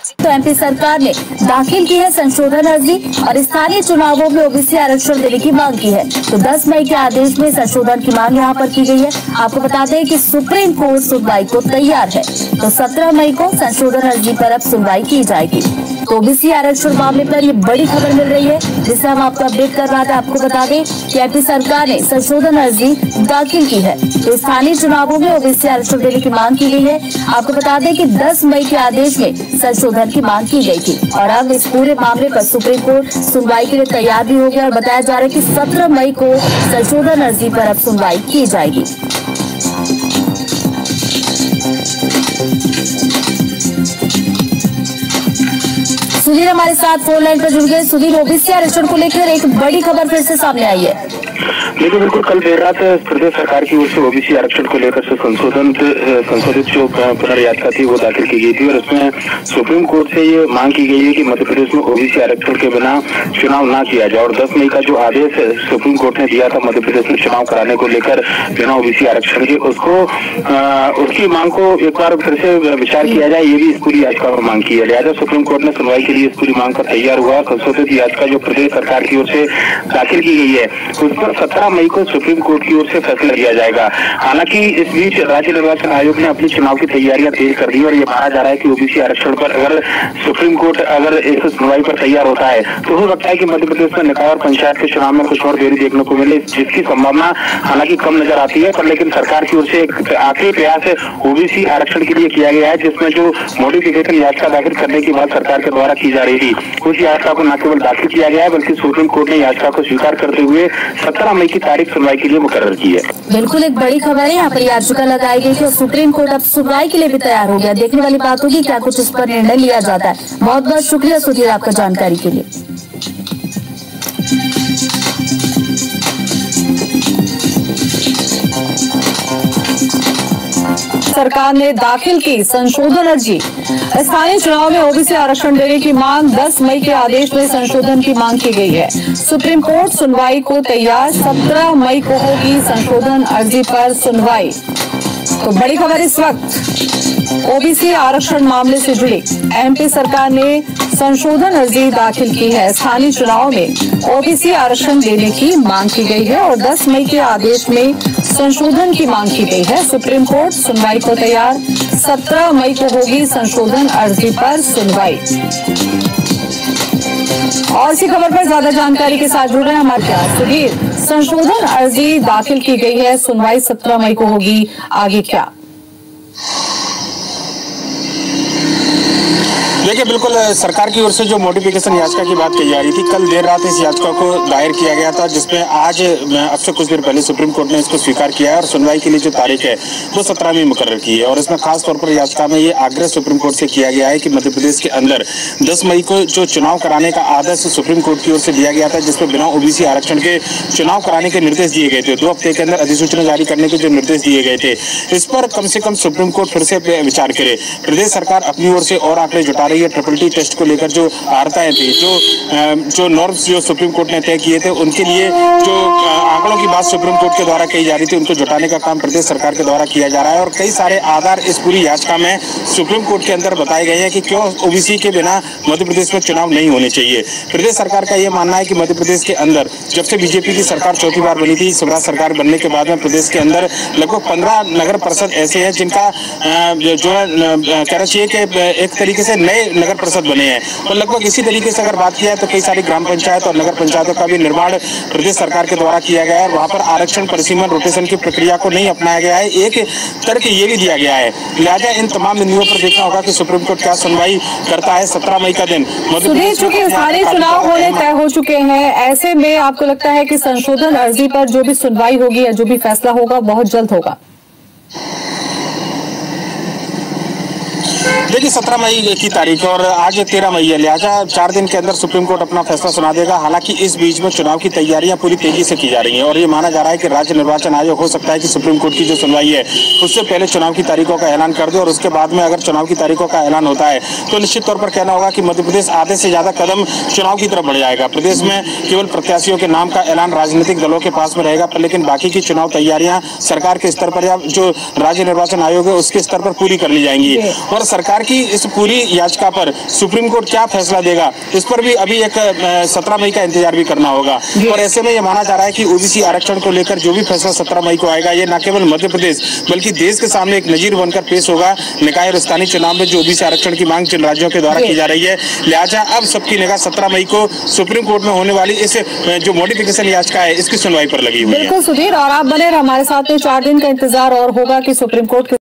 तो एमपी सरकार ने दाखिल की है संशोधन अर्जी और स्थानीय चुनावों में ओबीसी आरक्षण देने की मांग की है। तो 10 मई के आदेश में संशोधन की मांग यहाँ पर की गई है। आपको बता दें कि सुप्रीम कोर्ट सुनवाई को तैयार है। तो 17 मई को संशोधन अर्जी पर अब सुनवाई की जाएगी। तो ओबीसी आरक्षण मामले पर ये बड़ी खबर मिल रही है, जिसे हम आपको अपडेट कर रहा था। आपको बता दें कि एमपी सरकार ने संशोधन अर्जी दाखिल की है। तो स्थानीय चुनावों में ओबीसी आरक्षण देने की मांग की गई है। आपको बता दें कि 10 मई के आदेश में संशोधन की मांग की गई थी और अब इस पूरे मामले पर सुप्रीम कोर्ट सुनवाई के लिए तैयार भी हो गया और बताया जा रहा है कि 17 मई को संशोधन अर्जी पर अब सुनवाई की जाएगी। सुधीर हमारे साथ फोन लाइन पर जुड़ गए। सुधीर, ओबीसी आरक्षण को लेकर एक बड़ी खबर फिर से सामने आई है। देखिए, बिल्कुल कल देर रात प्रदेश सरकार की ओर से ओबीसी आरक्षण को लेकर से संशोधित जो पुनर्याचिका थी वो दाखिल की गई थी और इसमें सुप्रीम कोर्ट से ये मांग की गई है कि मध्य प्रदेश में ओबीसी आरक्षण के बिना चुनाव ना किया जाए। और 10 मई का जो आदेश सुप्रीम कोर्ट ने दिया था मध्य प्रदेश में चुनाव कराने को लेकर बिना ओबीसी आरक्षण के, उसकी मांग को एक बार फिर से विचार किया जाए, ये भी इस पूरी याचिका में मांग की है। लिहाजा सुप्रीम कोर्ट ने सुनवाई के लिए इस पूरी मांग पर तैयार हुआ। संशोधित याचिका जो प्रदेश सरकार की ओर से दाखिल की गई है उस पर 17 मई को सुप्रीम कोर्ट की ओर से फैसला लिया जाएगा। हालांकि इस बीच राज्य निर्वाचन आयोग ने अपनी चुनाव की तैयारियां तेज कर दी और ये माना जा रहा है कि ओबीसी आरक्षण पर अगर सुप्रीम कोर्ट इस सुनवाई पर तैयार होता है तो हो सकता है कि मध्य प्रदेश में निकाय और पंचायत के चुनाव में कुछ और देरी देखने को मिले, जिसकी संभावना हालांकि कम नजर आती है। पर लेकिन सरकार की ओर से एक आखिरी प्रयास ओबीसी आरक्षण के लिए किया गया है, जिसमें जो मॉडिफिकेशन याचिका दाखिल करने की बात सरकार के द्वारा की जा रही थी उस याचिका को न केवल दाखिल किया गया है बल्कि सुप्रीम कोर्ट ने याचिका को स्वीकार करते हुए 17 मई की तारीख सुनवाई के लिए मुकर्रर की है। बिल्कुल एक बड़ी खबर है, यहाँ पर याचिका लगाई गई थी और सुप्रीम कोर्ट अब सुनवाई के लिए भी तैयार हो गया। देखने वाली बात होगी क्या कुछ इस पर निर्णय लिया जाता है। बहुत बहुत शुक्रिया सुधीर आपका जानकारी के लिए। सरकार ने दाखिल की संशोधन अर्जी, स्थानीय चुनाव में ओबीसी आरक्षण देने की मांग, 10 मई के आदेश में संशोधन की मांग की गई है। सुप्रीम कोर्ट सुनवाई को तैयार, 17 मई को होगी संशोधन अर्जी पर सुनवाई। तो बड़ी खबर इस वक्त ओबीसी आरक्षण मामले से जुड़ी एमपी सरकार ने संशोधन अर्जी दाखिल की है। स्थानीय चुनाव में ओबीसी आरक्षण देने की मांग की गई है और 10 मई के आदेश में संशोधन की मांग की गई है। सुप्रीम कोर्ट सुनवाई को तैयार, 17 मई को होगी संशोधन अर्जी पर सुनवाई। और इसी खबर पर ज्यादा जानकारी के साथ जुड़ रहे हैं हमारे साथ सुधीर। संशोधन अर्जी दाखिल की गई है, सुनवाई 17 मई को होगी, आगे क्या? देखिए, बिल्कुल सरकार की ओर से जो मॉडिफिकेशन याचिका की बात कही जा रही थी, कल देर रात इस याचिका को दायर किया गया था, जिसमें आज अब से कुछ देर पहले सुप्रीम कोर्ट ने इसको स्वीकार किया है और सुनवाई के लिए जो तारीख है वो 17 में मुकर्रर की है। और इसमें खास तौर पर याचिका में ये आग्रह सुप्रीम कोर्ट से किया गया है कि मध्य प्रदेश के अंदर 10 मई को जो चुनाव कराने का आदेश सुप्रीम कोर्ट की ओर से दिया गया था, जिसमें बिना ओबीसी आरक्षण के चुनाव कराने के निर्देश दिए गए थे, 2 हफ्ते के अंदर अधिसूचना जारी करने के जो निर्देश दिए गए थे, इस पर कम से कम सुप्रीम कोर्ट फिर से विचार करे। प्रदेश सरकार अपनी ओर से और आंकड़े जुटा रही है। ट्रिपल टी टेस्ट को लेकर जो आर्ताएं थी, जो नॉर्म्स जो सुप्रीम कोर्ट ने तय किए थे, उनके लिए जो आंकड़ों की बात सुप्रीम कोर्ट के द्वारा कही जा रही थी, उनको जुटाने का काम प्रदेश सरकार के द्वारा किया जा रहा है। और कई सारे आधार इस पूरी याचिका में सुप्रीम कोर्ट के अंदर बताए गए हैं कि क्यों ओबीसी के बिना मध्य प्रदेश में चुनाव नहीं होने चाहिए। प्रदेश सरकार का यह मानना है कि मध्य प्रदेश के अंदर जब से बीजेपी की सरकार चौथी बार बनी थी, स्वराज सरकार बनने के बाद में प्रदेश के अंदर लगभग 15 नगर परिषद ऐसे हैं जिनका जो कहना चाहिए कि एक तरीके से नए नगर परिषद बने हैं। और लगभग इसी तरीके से अगर बात किया है तो कई सारी ग्राम पंचायत और नगर पंचायतों का भी निर्माण प्रदेश सरकार के द्वारा किया गया है और वहां पर आरक्षण, परिसीमन, रोटेशन की प्रक्रिया को नहीं अपनाया गया है। एक तर्क ये भी दिया गया है। लिहाजा इन तमाम बिंदुओं पर देखना होगा कि सुप्रीम कोर्ट क्या सुनवाई करता है 17 मई का दिन। चूंकि सारे चुनाव होने तय हो चुके हैं, ऐसे में आपको लगता है कि संशोधन अर्जी पर जो भी सुनवाई होगी या जो भी फैसला होगा बहुत जल्द होगा? देखिए, 17 मई की तारीख और आज 13 मई है, लिहाजा 4 दिन के अंदर सुप्रीम कोर्ट अपना फैसला सुना देगा। हालांकि इस बीच में चुनाव की तैयारियां पूरी तेजी से की जा रही हैं और ये माना जा रहा है कि राज्य निर्वाचन आयोग हो सकता है कि सुप्रीम कोर्ट की जो सुनवाई है उससे पहले चुनाव की तारीखों का ऐलान कर दे और उसके बाद में अगर चुनाव की तारीखों का ऐलान होता है तो निश्चित तौर पर कहना होगा कि मध्य प्रदेश आधे से ज्यादा कदम चुनाव की तरफ बढ़ जाएगा। प्रदेश में केवल प्रत्याशियों के नाम का ऐलान राजनीतिक दलों के पास में रहेगा, पर लेकिन बाकी की चुनाव तैयारियां सरकार के स्तर पर या जो राज्य निर्वाचन आयोग है उसके स्तर पर पूरी कर ली जाएंगी। और सरकार की इस पूरी याचिका पर सुप्रीम कोर्ट क्या फैसला देगा, इस पर भी अभी एक 17 मई का इंतजार भी करना होगा। और ऐसे में ये माना जा रहा है कि ओबीसी आरक्षण को लेकर जो भी फैसला 17 मई को आएगा, ये न केवल मध्य प्रदेश बल्कि देश के सामने एक नजीर बनकर पेश होगा। निकाय और स्थानीय चुनाव में जो ओबीसी आरक्षण की मांग जिन राज्यों के द्वारा की जा रही है, लिहाजा अब सबकी निगाह 17 मई को सुप्रीम कोर्ट में होने वाली इस जो मॉडिफिकेशन याचिका है इसकी सुनवाई पर लगी हुई है। बिल्कुल सुधीर, और आप बने हमारे साथ में 4 दिन का इंतजार और होगा कि सुप्रीम कोर्ट